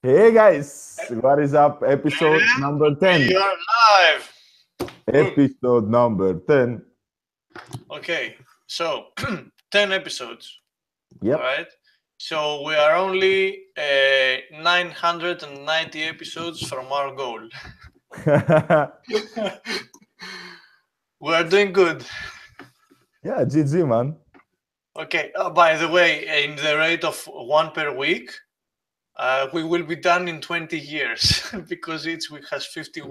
Hey guys, what is up? Episode number 10. We are live. Boom. Episode number 10. Okay, so 10 episodes. All Yep. right. So we are only 990 episodes from our goal. We are doing good. Yeah, GG, man. Okay. By the way, in the rate of one per week, we will be done in 20 years because each week has 50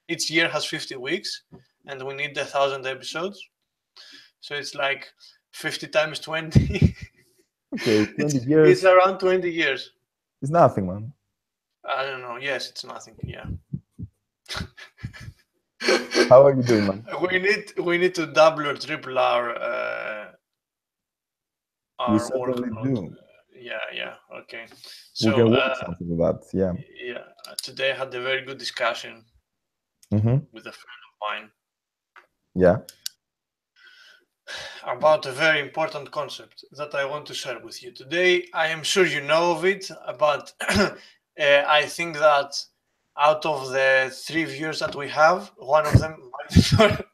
each year has 50 weeks, and we need 1,000 episodes. So it's like 50 times 20. Okay, 20 It's years around 20 years. is nothing, man. I don't know. Yes, it's nothing. Yeah. How are you doing, man? We need to double or triple We our certainly workload. do. Yeah. Okay. We So can work something about that. Yeah. yeah, today I had a very good discussion Mm-hmm. with a friend of mine Yeah. about a very important concept that I want to share with you today. I am sure you know of it, but I think that out of the 3 viewers that we have, one of them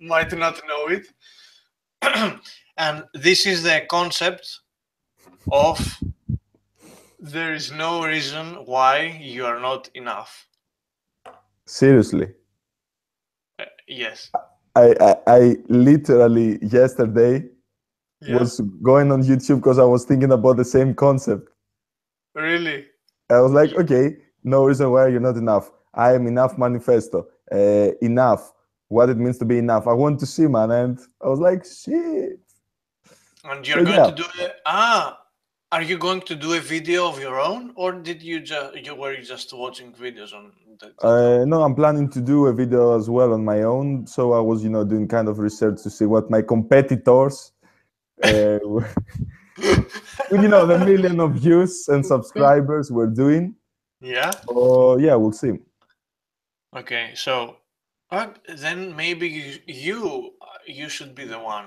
might not know it. And this is the concept of there is no reason why you are not enough. Seriously. Yes. I literally yesterday Yeah. was going on YouTube because I was thinking about the same concept. Really? I was like, okay, no reason why you're not enough. I am enough manifesto. Enough. What it means to be enough. I want to see, man. And I was like, shit. And So you're going yeah, to do it? Are you going to do a video of your own, or did you were you just watching videos on that? no, I'm planning to do a video as well on my own. So I was, doing kind of research to see what my competitors, with, the million of views and subscribers were doing. Yeah. Oh yeah, we'll see. Okay. So then maybe you should be the one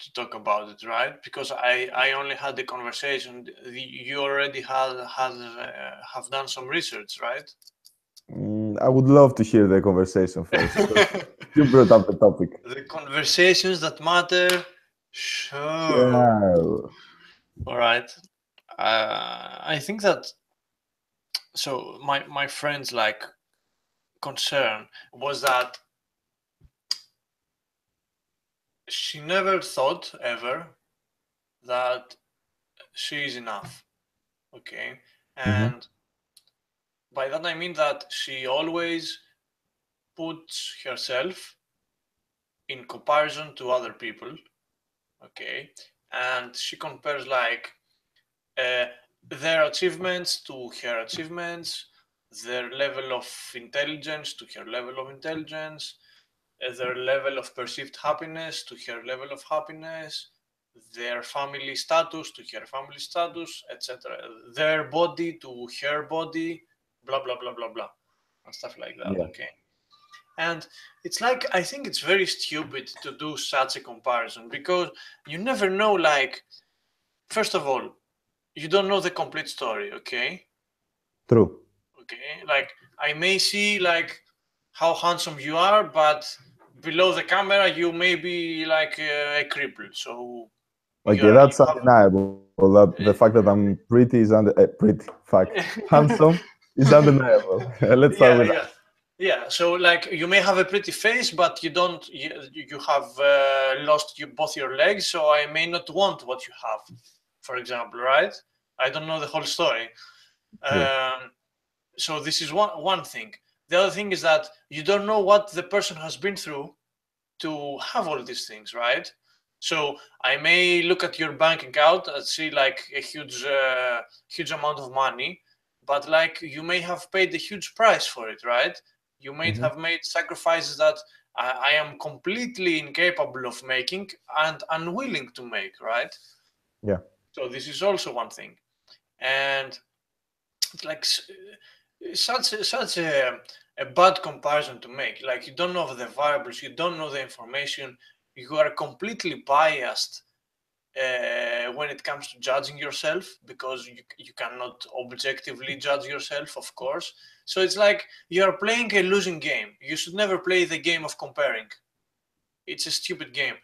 to talk about it, right? Because I only had the conversation. You already have done some research, right? I would love to hear the conversation first. You brought up the topic. The conversations that matter. Sure. Yeah. All right. I think that so my friend's like concern was that she never thought ever that she is enough. Okay. Mm-hmm. And by that I mean that she always puts herself in comparison to other people. Okay. And she compares like uh, their achievements to her achievements, their level of intelligence to her level of intelligence, their level of perceived happiness to her level of happiness, their family status to her family status, etc. Their body to her body, blah blah blah blah blah, and stuff like that. Yeah. Okay. And it's like, I think it's very stupid to do such a comparison because you never know, like, first of all, you don't know the complete story, okay? True. Okay, like I may see like how handsome you are, but below the camera you may be like a cripple. So Okay, you that's have undeniable. That the fact that I'm pretty is pretty. Fuck, handsome is undeniable. Let's start with that. yeah. So like you may have a pretty face, but you have lost both your legs. So I may not want what you have, for example, right? I don't know the whole story. True. So this is one thing. The other thing is that you don't know what the person has been through to have all these things, right? So I may look at your bank account and see like a huge amount of money, but like you may have paid a huge price for it, right? You may Mm-hmm. have made sacrifices that I am completely incapable of making and unwilling to make, right? Yeah. So this is also one thing, and it's like such a bad comparison to make. Like you don't know the variables, you don't know the information, you are completely biased when it comes to judging yourself, because you cannot objectively judge yourself, of course. So it's like you're playing a losing game. You should never play the game of comparing. It's a stupid game.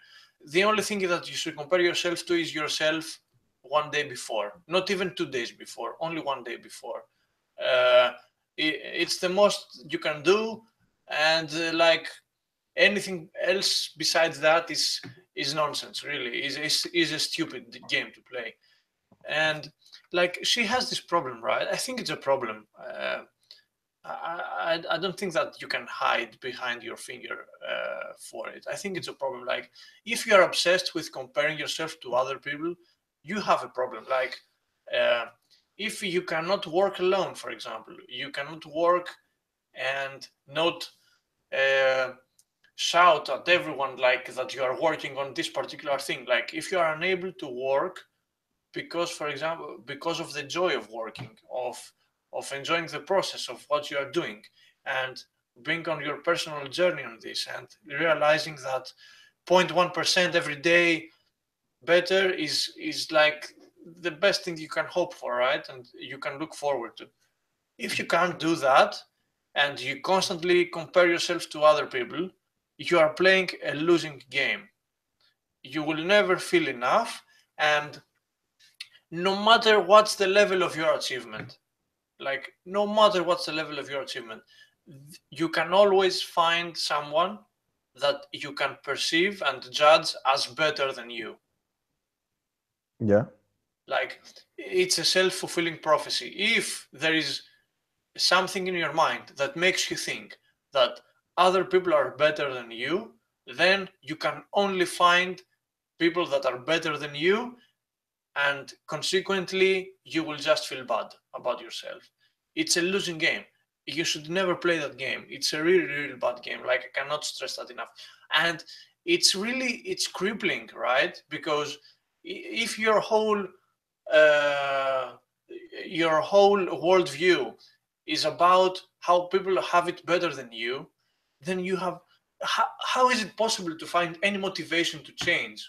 The only thing that you should compare yourself to is yourself one day before, not even 2 days before, only one day before. It's the most you can do, and like anything else besides that is nonsense. Really, is a stupid game to play. And like, she has this problem, right? I think it's a problem. I don't think that you can hide behind your finger for it. I think it's a problem. Like, if you are obsessed with comparing yourself to other people, you have a problem. Like, uh, if you cannot work alone, for example, you cannot work and not uh, shout at everyone like that you are working on this particular thing. Like, if you are unable to work because, for example, because of the joy of working, of enjoying the process of what you are doing, and being on your personal journey on this, and realizing that 0.1% every day better is like the best thing you can hope for, right? And you can look forward to. If you can't do that, and you constantly compare yourself to other people, you are playing a losing game. You will never feel enough, and no matter what's the level of your achievement, like, no matter what's the level of your achievement, you can always find someone that you can perceive and judge as better than you. Yeah. Like, it's a self-fulfilling prophecy. If there is something in your mind that makes you think that other people are better than you, then you can only find people that are better than you, and consequently you will just feel bad about yourself. It's a losing game. You should never play that game. It's a really, really bad game. Like, I cannot stress that enough. And it's crippling, right? Because if uh, your whole worldview is about how people have it better than you, then you have, how is it possible to find any motivation to change?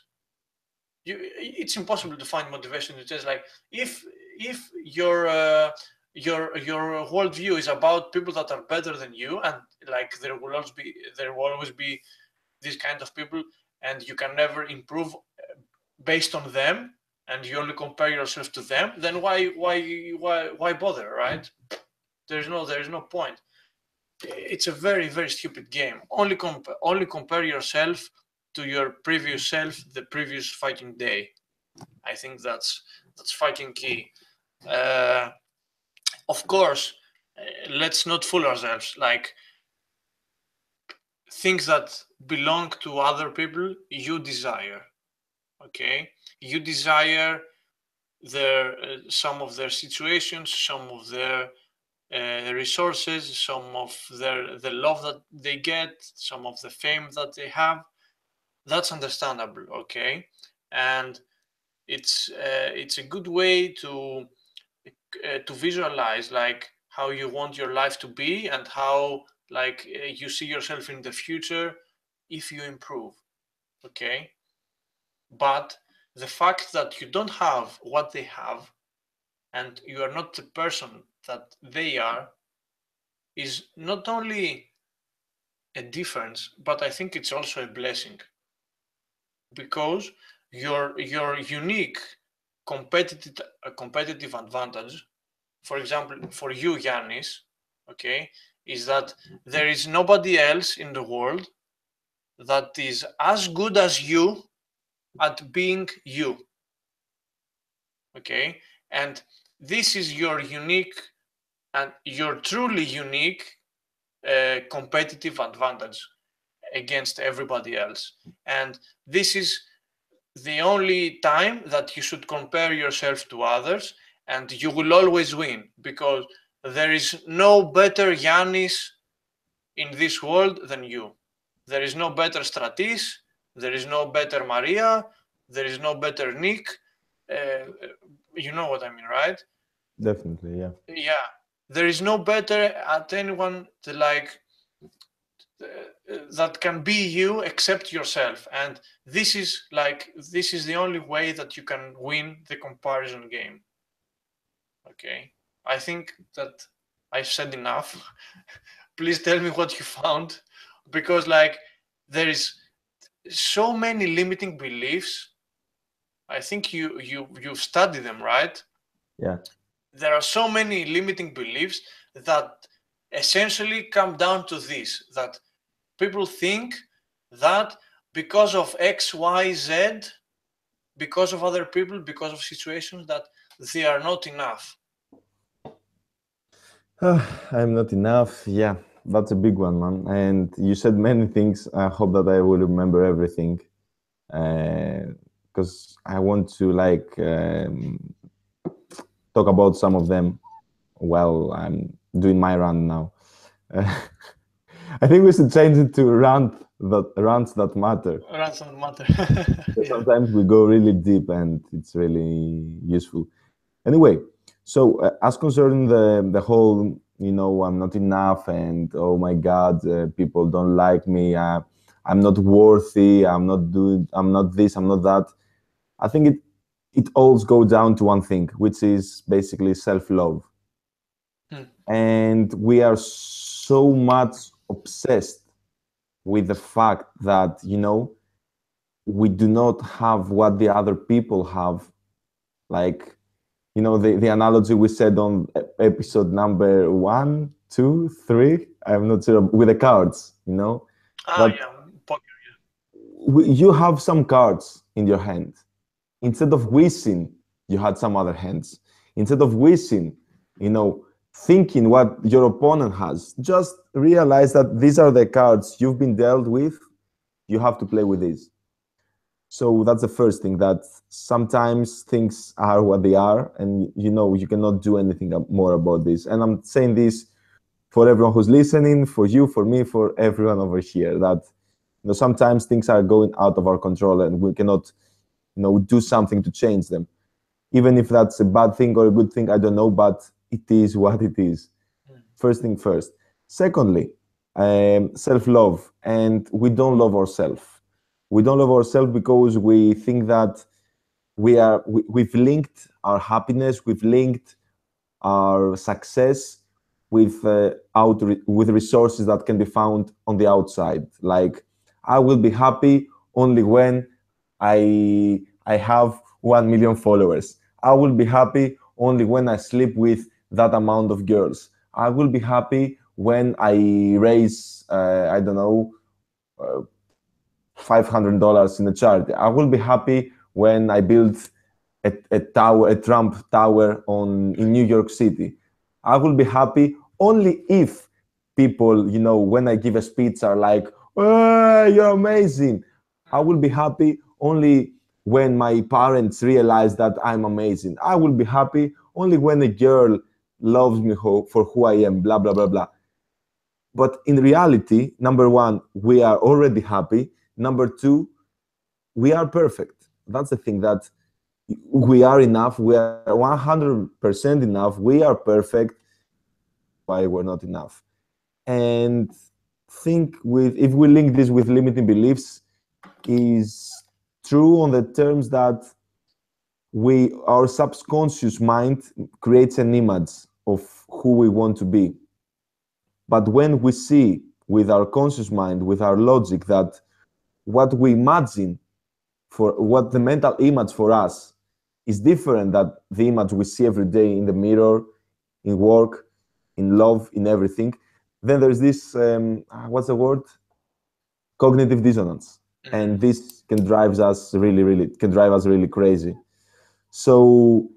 It's impossible to find motivation to change. Like, if your worldview is about people that are better than you, and like there will always be these kind of people, and you can never improve based on them, and you only compare yourself to them, then why bother, right? There's no point. It's a very, very stupid game. Only compare yourself to your previous self the previous fighting day. I think that's fucking key. Uh, of course, let's not fool ourselves. Like, things that belong to other people, you desire. Okay, you desire their some of their situations, some of their resources, some of the love that they get, some of the fame that they have. That's understandable, okay, and it's a good way to visualize, like, how you want your life to be, and how, like, you see yourself in the future if you improve, okay. But the fact that you don't have what they have, and you are not the person that they are, is not only a difference, but I think it's also a blessing, because your unique competitive advantage, for example, for you, Yannis, okay, is that there is nobody else in the world that is as good as you at being you, okay, and this is your unique and your truly unique competitive advantage against everybody else. And this is the only time that you should compare yourself to others, and you will always win, because there is no better Yannis in this world than you. There is no better Stratis, there is no better Maria, there is no better Nick. You know what I mean, right? Definitely, yeah. Yeah, there is no better at anyone to, like, that can be you except yourself, and this is the only way that you can win the comparison game. Okay, I think that I've said enough. Please tell me what you found, because like there is so many limiting beliefs. I think you've studied them, right? Yeah. There are so many limiting beliefs that essentially come down to this, that people think that because of X, Y, Z, because of other people, because of situations, that they are not enough. I'm not enough. Yeah, that's a big one, man. And you said many things. I hope that I will remember everything, because I want to talk about some of them while I'm doing my rant now. I think we should change it to rants that matter. Ransom matter. Yeah. Sometimes we go really deep and it's really useful. Anyway, so as concerning the whole, I'm not enough, and oh my God, people don't like me. I'm not worthy. I'm not this. I'm not that. I think it all goes down to one thing, which is basically self-love. And we are so much obsessed with the fact that we do not have what the other people have, like the analogy we said on episode number 1, 2, 3, I'm not sure, with the cards, that Yeah, poker. you have some cards in your hand. Instead of wishing you had some other hands, instead of wishing, thinking what your opponent has, just realize that these are the cards you've been dealt with. You have to play with these. So that's the first thing, that sometimes things are what they are, and you cannot do anything more about this. And I'm saying this for everyone who's listening, for you, for me, for everyone over here, that sometimes things are going out of our control and we cannot do something to change them. Even if that's a bad thing or a good thing, I don't know, but it is what it is. First thing first. Secondly, self-love. And we don't love ourselves. We don't love ourselves because we think that we've linked our happiness, we've linked our success with with resources that can be found on the outside. Like, I will be happy only when I have 1 million followers. I will be happy only when I sleep with that amount of girls. I will be happy when I raise, I don't know, $500 in a charity. I will be happy when I build a tower, a Trump tower in New York City. I will be happy only if people, when I give a speech, are like, "Oh, you're amazing." I will be happy only when my parents realize that I'm amazing. I will be happy only when a girl loves me for who I am, blah, blah, blah, blah. But in reality, number one, we are already happy. Number two, we are perfect. That's the thing, that we are enough. We are 100% enough. We are perfect. Why we're not enough? And if we link this with limiting beliefs, is true on the terms that our subconscious mind creates an image of who we want to be. But when we see with our conscious mind, with our logic, that what we imagine, for what the mental image for us is different than the image we see every day in the mirror, in work, in love, in everything, then there's this, what's the word? Cognitive dissonance. And this can drive us really crazy. So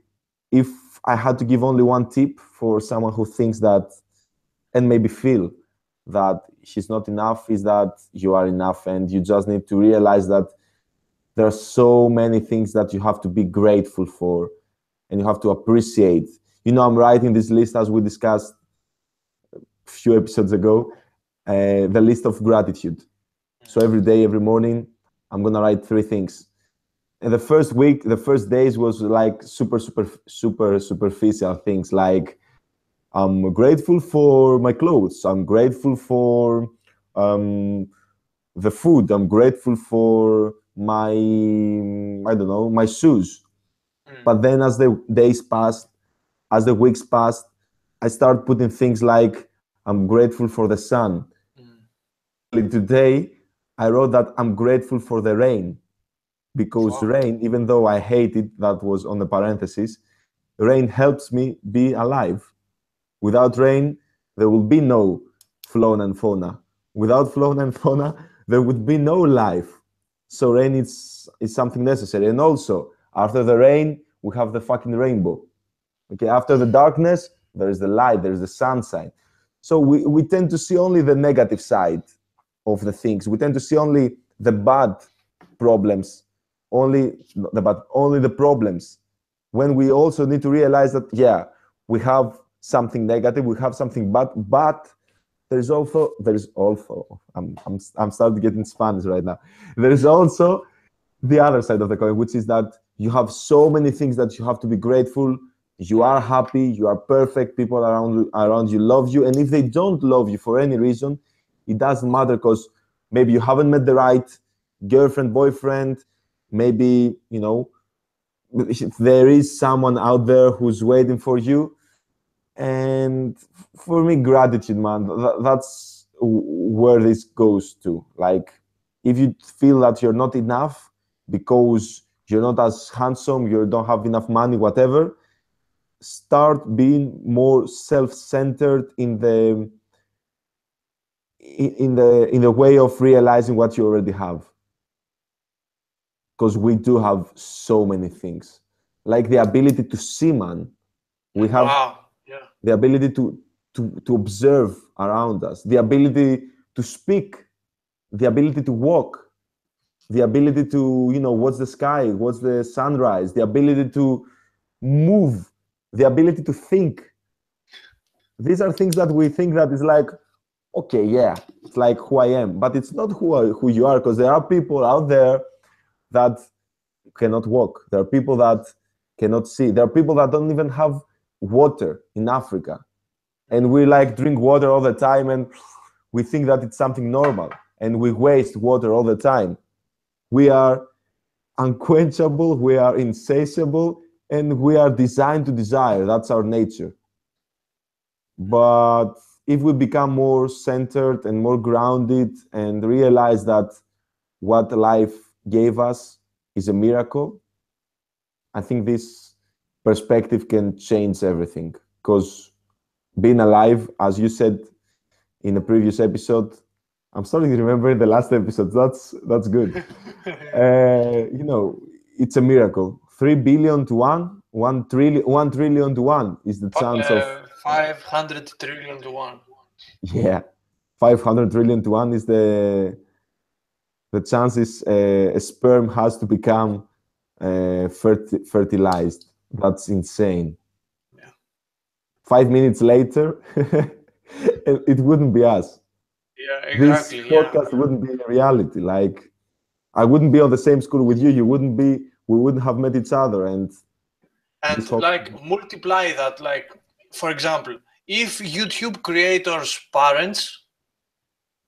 if I had to give only one tip for someone who thinks that, and maybe feel that she's not enough, is that you are enough, and you just need to realize that there are so many things that you have to be grateful for and you have to appreciate. I'm writing this list, as we discussed a few episodes ago, the list of gratitude. So every day, every morning, I'm going to write 3 things. And the first days was like super superficial things, like I'm grateful for my clothes. I'm grateful for um, the food. I'm grateful for my, I don't know, my shoes. But then as the days passed, as the weeks passed, I started putting things like I'm grateful for the sun. Finally, today, I wrote that I'm grateful for the rain, because Wow. rain, even though I hate it, that was on the parenthesis, rain helps me be alive. Without rain, there will be no flora and fauna. Without flora and fauna, there would be no life. So rain is something necessary. And also, after the rain, we have the fucking rainbow. Okay, after the darkness, there is the light, there is the sunshine. So we tend to see only the negative side of the things. We tend to see only the bad problems, only the problems. When we also need to realize that, yeah, we have something negative, we have something bad, but there's also I'm starting getting Spanish right now. There is also the other side of the coin, which is that you have so many things that you have to be grateful. You are happy, you are perfect, people around you love you, and if they don't love you for any reason, it doesn't matter, because maybe you haven't met the right girlfriend, boyfriend, maybe, there is someone out there who's waiting for you. And for me, gratitude, man, that's where this goes to. Like, if you feel that you're not enough because you're not as handsome, you don't have enough money, whatever, start being more self-centered in the way of realizing what you already have, because we do have so many things, like the ability to see, man. We have Wow. Yeah. the ability to observe around us, the ability to speak, the ability to walk, the ability to, watch the sky, watch the sunrise, the ability to move, the ability to think. These are things that we think that is like, okay, yeah, it's like who I am, but it's not who you are, because there are people out there that cannot walk. There are people that cannot see. There are people that don't even have water in Africa. And we like drink water all the time, and we think that it's something normal, and we waste water all the time. We are unquenchable, we are insatiable, and we are designed to desire. That's our nature. But if we become more centered and more grounded and realize that what life gave us is a miracle, I think this perspective can change everything. Because being alive, as you said in the previous episode, I'm starting to remember the last episode. That's good. It's a miracle. 3 billion to 1 trillion, 1 trillion to 1 is the chance of, 500 trillion to 1. yeah, 500 trillion to 1 is the chances a sperm has to become fertilized. That's insane. Yeah. 5 minutes later, it wouldn't be us. Yeah, This exactly. Yeah. podcast wouldn't be a reality. Like, I wouldn't be on the same school with you. You wouldn't be. We wouldn't have met each other. And this And whole, like multiply that, like, for example, if YouTube creators' parents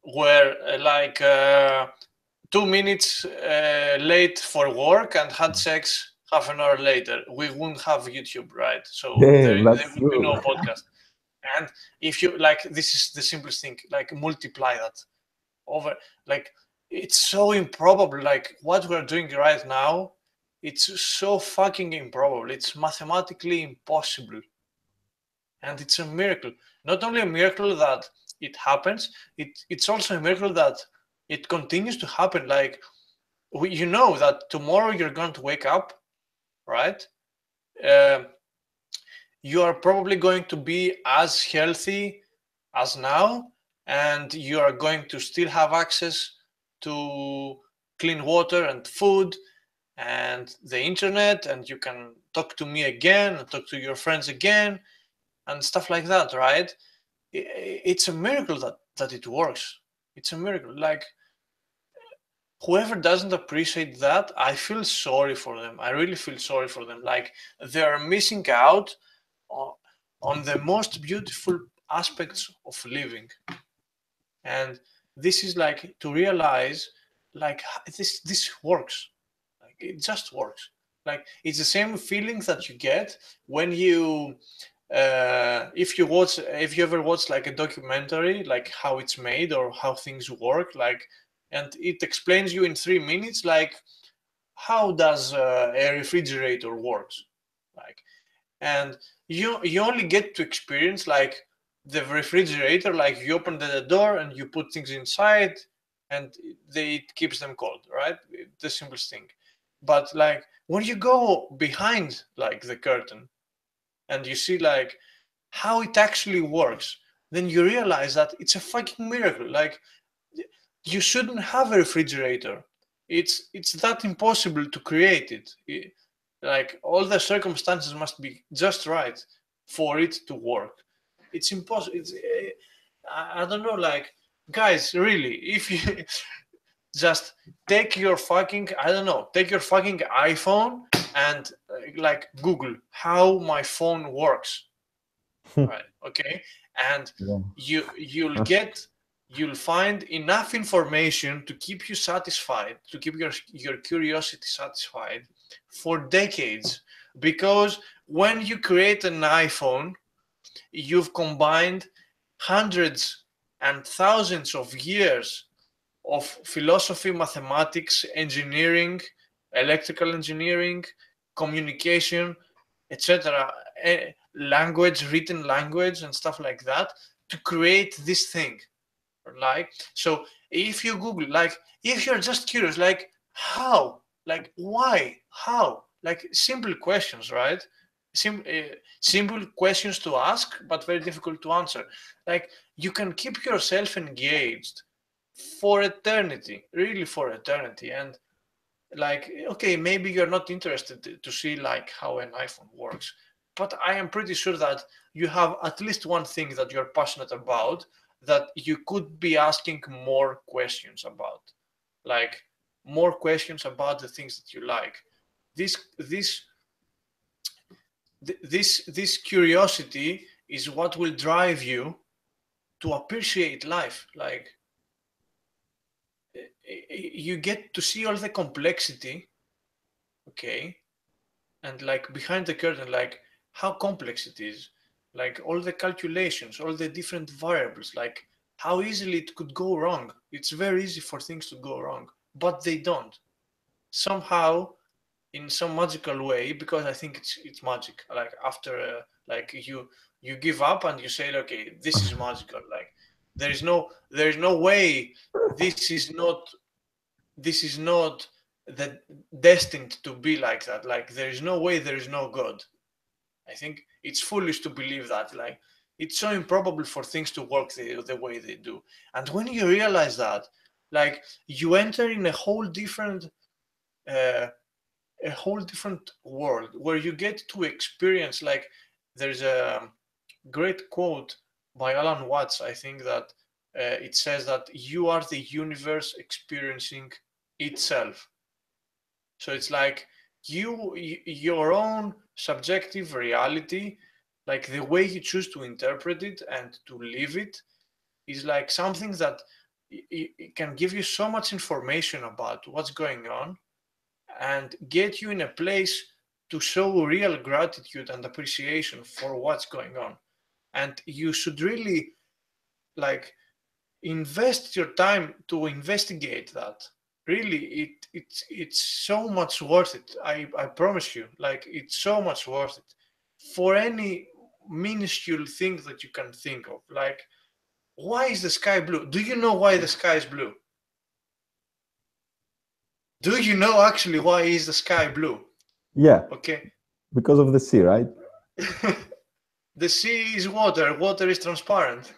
were 2 minutes late for work and had sex half an hour later, we wouldn't have YouTube, right? So damn, there that's would be true. no podcast. And if you like, this is the simplest thing, like multiply that over, like, it's so improbable. Like what we're doing right now, it's so fucking improbable. It's mathematically impossible. And it's a miracle. Not only a miracle that it happens, it's also a miracle that it continues to happen. Like, you know that tomorrow you're going to wake up, right? Uh, you are probably going to be as healthy as now, and you are going to still have access to clean water and food and the internet, and you can talk to me again and talk to your friends again and stuff like that, right? It's a miracle that it works. It's a miracle. Like, whoever doesn't appreciate that, I feel sorry for them. I really feel sorry for them. Like, they are missing out on the most beautiful aspects of living. And this is like to realize like this works. Like it just works. Like it's the same feeling that you get when you if you ever watch like a documentary, like how it's made or how things work, like, and it explains you in 3 minutes like how does a refrigerator works, like, and you only get to experience like the refrigerator, like you open the door and you put things inside and it keeps them cold, right? The simplest thing. But like when you go behind like the curtain and you see like how it actually works, then you realize that it's a fucking miracle. Like you shouldn't have a refrigerator. It's that impossible to create it. Like all the circumstances must be just right for it to work. It's impossible. It's I don't know. Like guys, really, if you just take your fucking take your fucking iPhone and like Google how my phone works, right? Okay, and Yeah. you'll find enough information to keep you satisfied, to keep your curiosity satisfied for decades, because when you create an iPhone, you've combined hundreds and thousands of years of philosophy, mathematics, engineering, electrical engineering, communication, etc., language, written language, and stuff like that to create this thing. Like, so if you Google, like, if you're just curious, like, how, like, why, how, like, simple questions, right? Simple questions to ask, but very difficult to answer. Like, you can keep yourself engaged for eternity, really for eternity. And like, okay, maybe you're not interested to see like how an iPhone works, but I am pretty sure that you have at least one thing that you're passionate about that you could be asking more questions about, like more questions about the things that you like. This this this curiosity is what will drive you to appreciate life. Like you get to see all the complexity, okay, and like behind the curtain, like how complex it is, like all the calculations, all the different variables, like how easily it could go wrong. It's very easy for things to go wrong, but they don't. Somehow, in some magical way, because I think it's magic. Like after like you give up and you say, okay, this is magical. Like there is no way this is not this is not the destined to be like that. Like there is no way there is no God. I think it's foolish to believe that. Like it's so improbable for things to work the way they do. And when you realize that, like you enter in uh, a whole different world where you get to experience. Like there's a great quote by Alan Watts. I think that it says that you are the universe experiencing itself. So it's like your own subjective reality, like the way you choose to interpret it and to live it, is like something that it can give you so much information about what's going on and get you in a place to show real gratitude and appreciation for what's going on. And you should really like invest your time to investigate that. Really, it's so much worth it. I promise you, like it's so much worth it for any minuscule thing that you can think of. Like, why is the sky blue? Do you know why the sky is blue? Do you know actually why is the sky blue? Yeah, Okay. because of the sea, right? The sea is water. Water is transparent.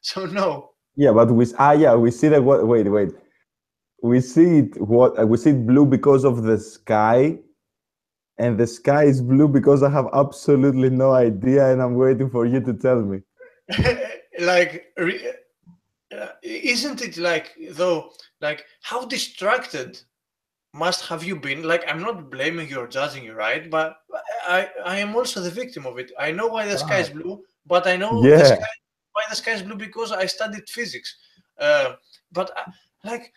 So no. Yeah, but we see that. Wait. We see it blue because of the sky, and the sky is blue because I have absolutely no idea, and I'm waiting for you to tell me. Like isn't it like though, like how distracted must have you been? Like I'm not blaming you or judging you, right? But I am also the victim of it. I know why the sky is Right. blue, but I know Yeah. why the sky is blue because I studied physics. But like,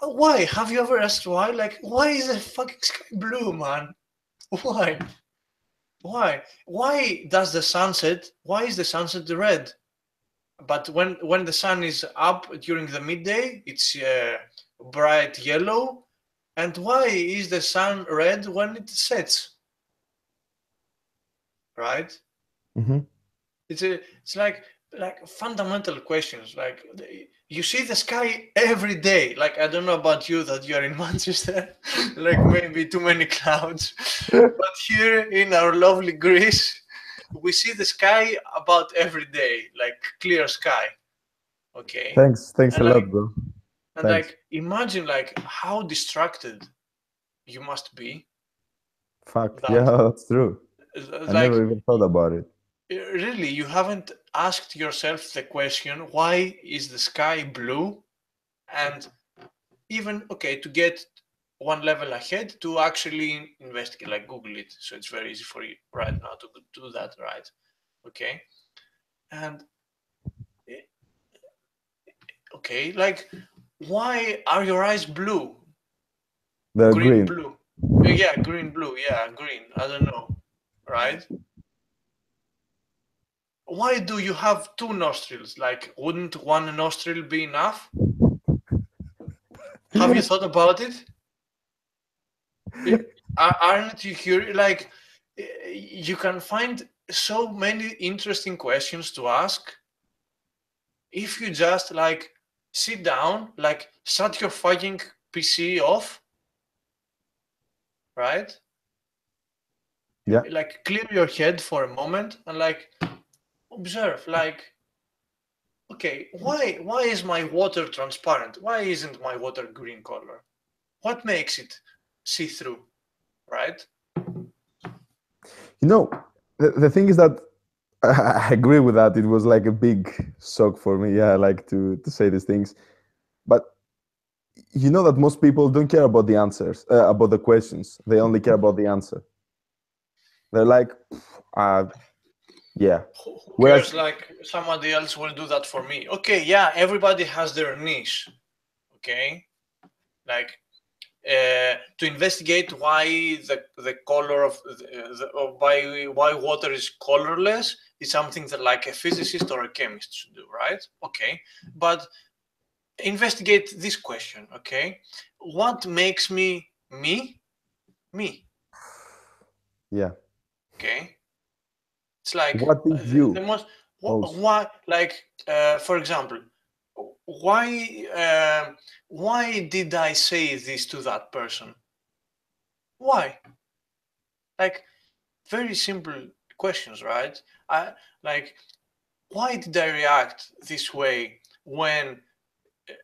why? Have you ever asked why? Like, why is the fucking sky blue, man? Why? Why does the sunset? Why is the sunset red? But when the sun is up during the midday, it's bright yellow. And why is the sun red when it sets? Right? Mm-hmm. It's like fundamental questions. Like, you see the sky every day. Like, I don't know about you that you're in Manchester, like maybe too many clouds, but here in our lovely Greece, we see the sky about every day, like clear sky. Okay, Thanks a and like lot, bro. and Thanks. like imagine like how distracted you must be Fuck. Yeah, that that's true. I like never even thought about it. really you haven't asked yourself the question, why is the sky blue? And even, okay, to get one level ahead, to actually investigate, like Google it, so it's very easy for you right now to do that, right? Okay. And okay, like, why are your eyes blue? They're Green, green. blue. Yeah, green, blue. Yeah, green. I don't know, right? Why do you have two nostrils? Like, wouldn't one nostril be enough? Have you thought about it? Aren't you curious? Like, you can find so many interesting questions to ask if you just like sit down, like shut your fucking PC off, right? Yeah. Like, clear your head for a moment and like observe, like, okay, why is my water transparent? Why isn't my water green color? What makes it see through, right? You know, the thing is that I agree with that. It was like a big shock for me. Yeah, like to say these things, but you know that most people don't care about the answers, about the questions. They only care about the answer. They're like, uh, yeah. Who Whereas, cares? Like, somebody else will do that for me. Okay, yeah, everybody has their niche. Okay, like to investigate why the color of why water is colorless is something that like a physicist or a chemist should do, right? Okay, but investigate this question. Okay, what makes me me? yeah. Okay, it's like What is the you most also? why, like, for example, why why did I say this to that person? Why? Like, very simple questions, right? I like, why did I react this way when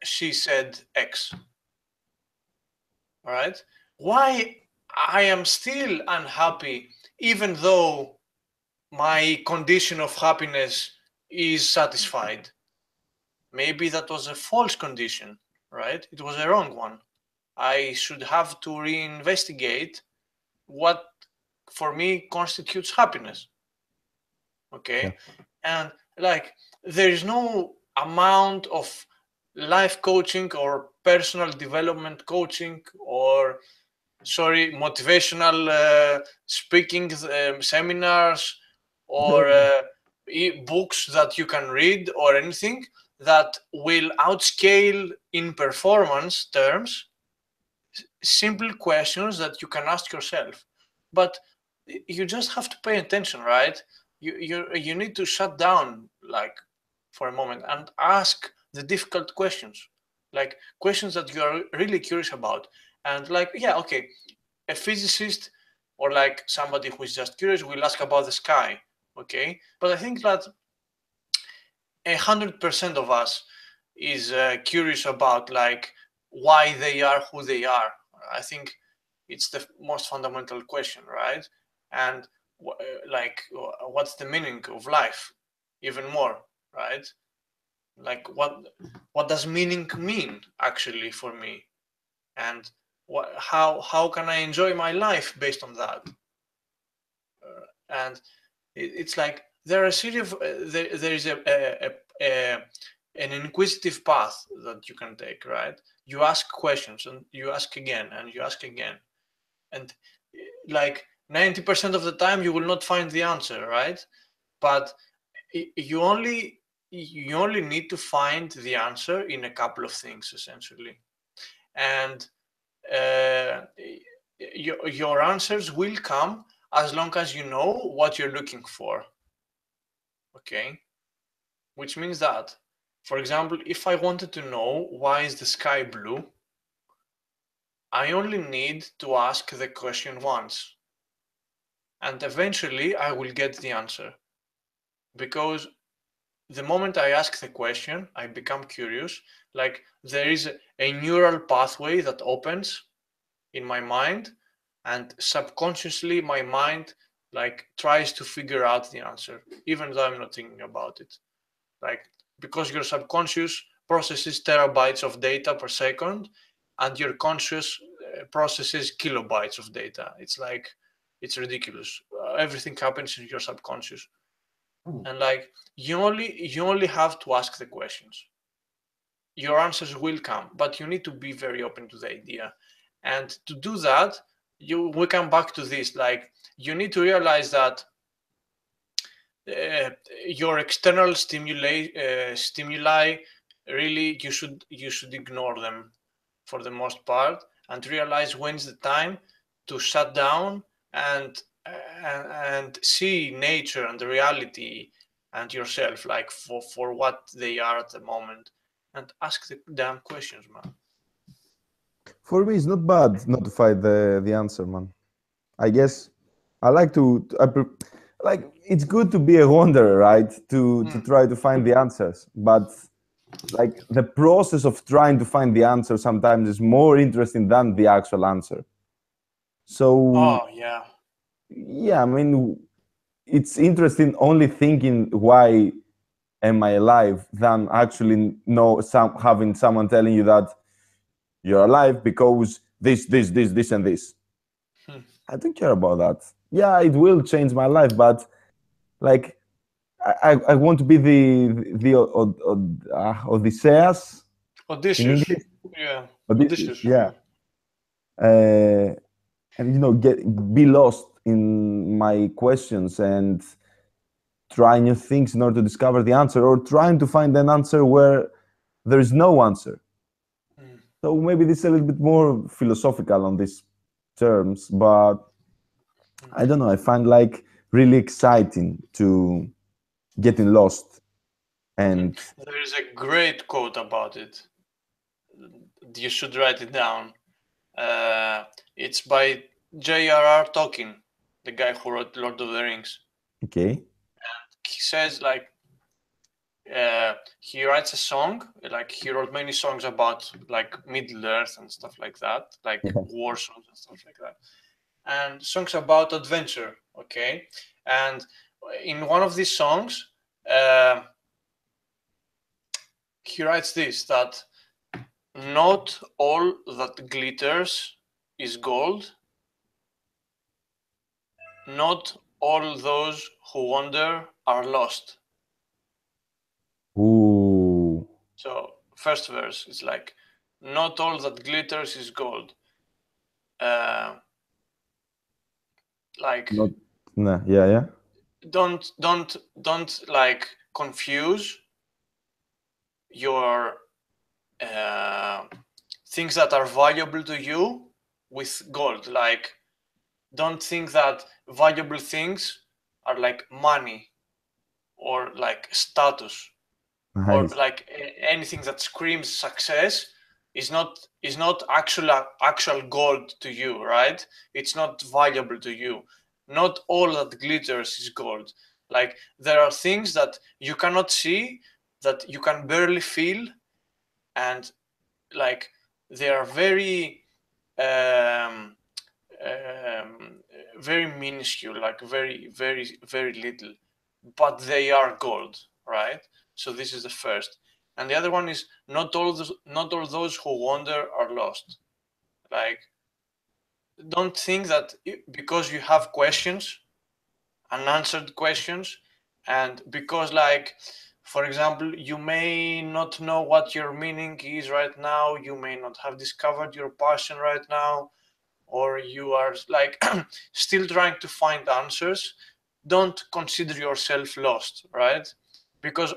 she said X? Right? Why I am still unhappy even though my condition of happiness is satisfied? Maybe that was a false condition, right? It was a wrong one. I should have to reinvestigate what for me constitutes happiness. Yeah. Okay, and like, there is no amount of life coaching or personal development coaching or, sorry, motivational speaking seminars or books that you can read or anything that will outscale in performance terms simple questions that you can ask yourself. But you just have to pay attention, right? You need to shut down, like, for a moment and ask the difficult questions, like questions that you are really curious about. And like, yeah, okay, a physicist or like somebody who is just curious will ask about the sky, okay? But I think that 100% of us is curious about like why they are who they are. I think it's the most fundamental question, right? And like, what's the meaning of life? Even more, right? Like, what does meaning mean actually for me? And how can I enjoy my life based on that? And it's like there are a series of there is a an inquisitive path that you can take, right? You ask questions and you ask again and you ask again. And like 90% of the time you will not find the answer, right? But you only need to find the answer in a couple of things, essentially. And your answers will come as long as you know what you're looking for. Okay? Which means that, for example, if I wanted to know why is the sky blue, I only need to ask the question once. And eventually I will get the answer. Because the moment I ask the question, I become curious. Like there is a neural pathway that opens in my mind, and subconsciously my mind like tries to figure out the answer, even though I'm not thinking about it. Like because your subconscious processes terabytes of data per second, and your conscious processes kilobytes of data. It's like it's ridiculous. Everything happens in your subconscious. And like you only have to ask the questions. Your answers will come, but you need to be very open to the idea. And to do that, we come back to this. Like you need to realize that your external stimuli really you should ignore them for the most part, and realize when's the time to shut down and see nature and the reality and yourself like for what they are at the moment, and ask the damn questions, man. For me, it's not bad not to find the answer, man. I guess I like like it's good to be a wanderer, right? To try to find the answers, but like the process of trying to find the answer sometimes is more interesting than the actual answer. So Oh yeah. yeah, I mean, it's interesting only thinking why am I alive than actually having someone telling you that you're alive because this, and this. I don't care about that. Yeah, it will change my life, but like I want to be the Odysseus in Odysseus. English. Yeah. Odysseus, Odysseus. yeah. And be lost in my questions and try new things in order to discover the answer, or trying to find an answer where there is no answer. So maybe this is a little bit more philosophical on these terms, but I don't know. I find like really exciting to getting lost. And There is a great quote about it. You should write it down. It's by J.R.R. Tolkien, the guy who wrote Lord of the Rings. okay, He says like he writes a song, like he wrote many songs about like Middle Earth and stuff like that, like war songs and stuff like that, and songs about adventure. Okay, and in one of these songs, he writes this, that not all that glitters is gold. Not all those who wander are lost. ooh, So first verse is like, not all that glitters is gold. Like not, nah, yeah, don't like confuse your things that are valuable to you with gold. Like don't think that valuable things are like money or like status or nice, like anything that screams success is not actual gold to you, right? It's not valuable to you. Not all that glitters is gold. Like there are things that you cannot see, that you can barely feel, and like they are um, um, very minuscule, like very little, but they are gold, right? So this is the first, and the other one is not all those who wander are lost. Like, don't think that because you have questions, unanswered questions, and because like For example, you may not know what your meaning is right now, you may not have discovered your passion right now, or you are like still trying to find answers. Don't consider yourself lost, right? Because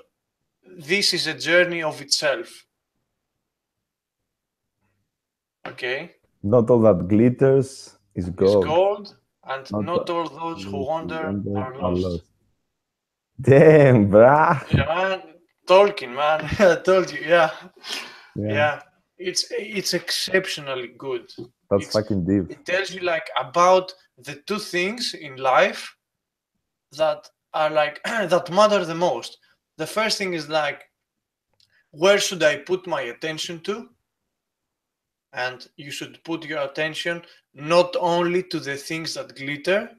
this is a journey of itself. Okay? Not all that glitters is Is gold. gold, and Not not all those who wander wonder are are lost. lost. Damn, brah. Yeah, man. Tolkien, man. I told you, yeah. Yeah, Yeah. It's exceptionally good. that's It's fucking deep. it tells you like about the two things in life that are like that matter the most. The first thing is like, where should I put my attention to? And you should put your attention not only to the things that glitter,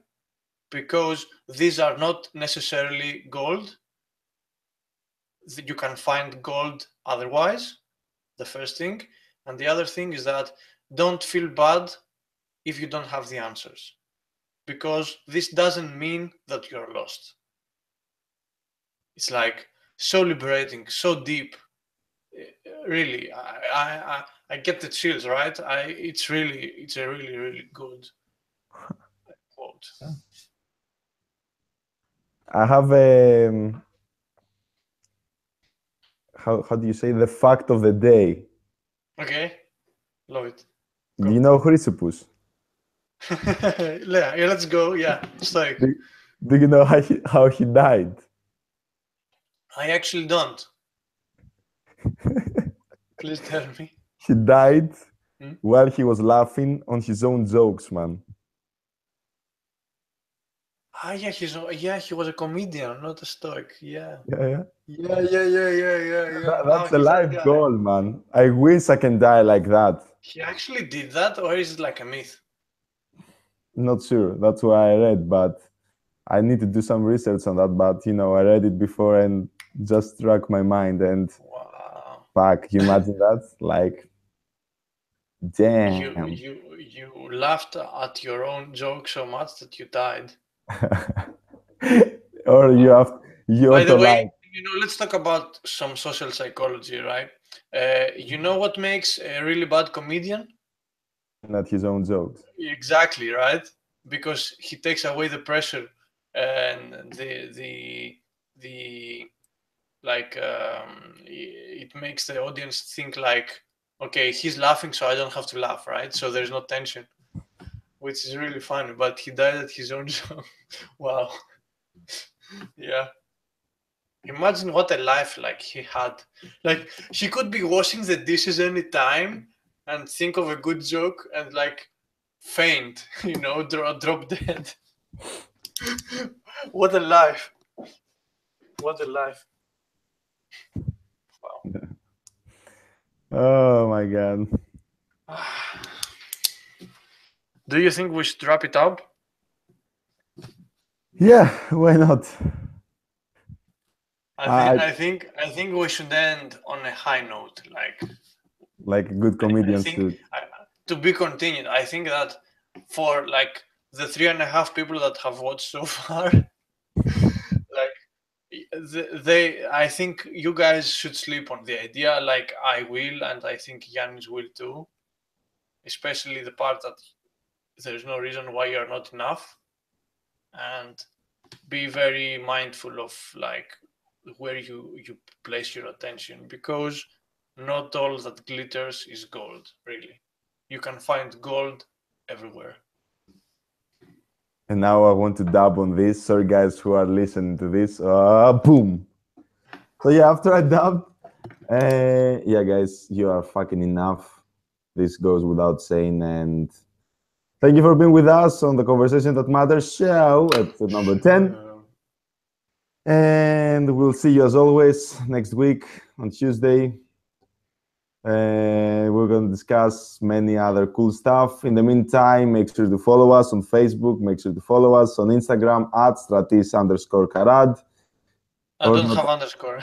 because these are not necessarily gold. You can find gold otherwise, the first thing. And the other thing is that don't feel bad if you don't have the answers, because this doesn't mean that you're lost. It's like so liberating, so deep. Really, I get the chills, right? It's a really good quote. I have a how do you say the fact of the day? Okay, love it. Do Go. you know Chrysippus? Yeah, let's go. Yeah, stoic. Do, do you know how he died? I actually don't. Please tell me. He died Hmm? while he was laughing on his own jokes, man. Ah, yeah, he was a comedian, not a stoic. Yeah. Yeah. Oh, That's a he's that life guy. goal, man. I wish I can die like that. He actually did that, or is it like a myth? Not sure. That's what I read, but I need to do some research on that. But I read it before and just struck my mind. And Wow. fuck, you imagine that? Like, You damn. you you laughed at your own joke so much that you died. Or you By the auto way, like let's talk about some social psychology, right? You know what makes a really bad comedian? laughing at his own jokes. Exactly, right? Because he takes away the pressure and the like it makes the audience think like, okay, he's laughing, so I don't have to laugh, right? So there's no tension, which is really funny. But he died at his own show. Wow. Yeah. Imagine what a life like he had. Like he could be washing the dishes anytime and think of a good joke and like faint, drop dead. What a life. What a life. Wow. Oh my god. Do you think we should wrap it up? Yeah, why not? I think we should end on a high note. Like good I comedians think should. to be continued. I think that for like the 3.5 people that have watched so far, like I think you guys should sleep on the idea. Like I will, and I think Yannis will too. Especially the part that there's no reason why you're not enough, and be very mindful of like where you place your attention, because not all that glitters is gold. Really, you can find gold everywhere. And now I want to dab on this. Sorry, guys who are listening to this. Boom. So yeah, after I dubbed, yeah, guys, you are fucking enough. This goes without saying. And thank you for being with us on the Conversation That Matters show, episode number 10. And we'll see you as always next week on Tuesday. We're going to discuss many other cool stuff. In the meantime, make sure to follow us on Facebook. Make sure to follow us on Instagram at stratis_karad. I don't have underscore.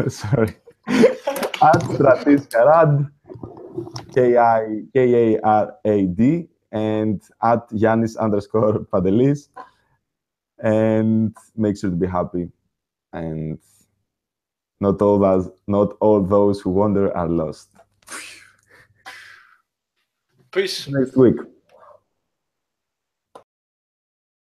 Sorry. At stratis karad, KARAD, and at Yannis_Pantelis. And make sure to be happy. And Not all those who wander are lost. Peace. Next week.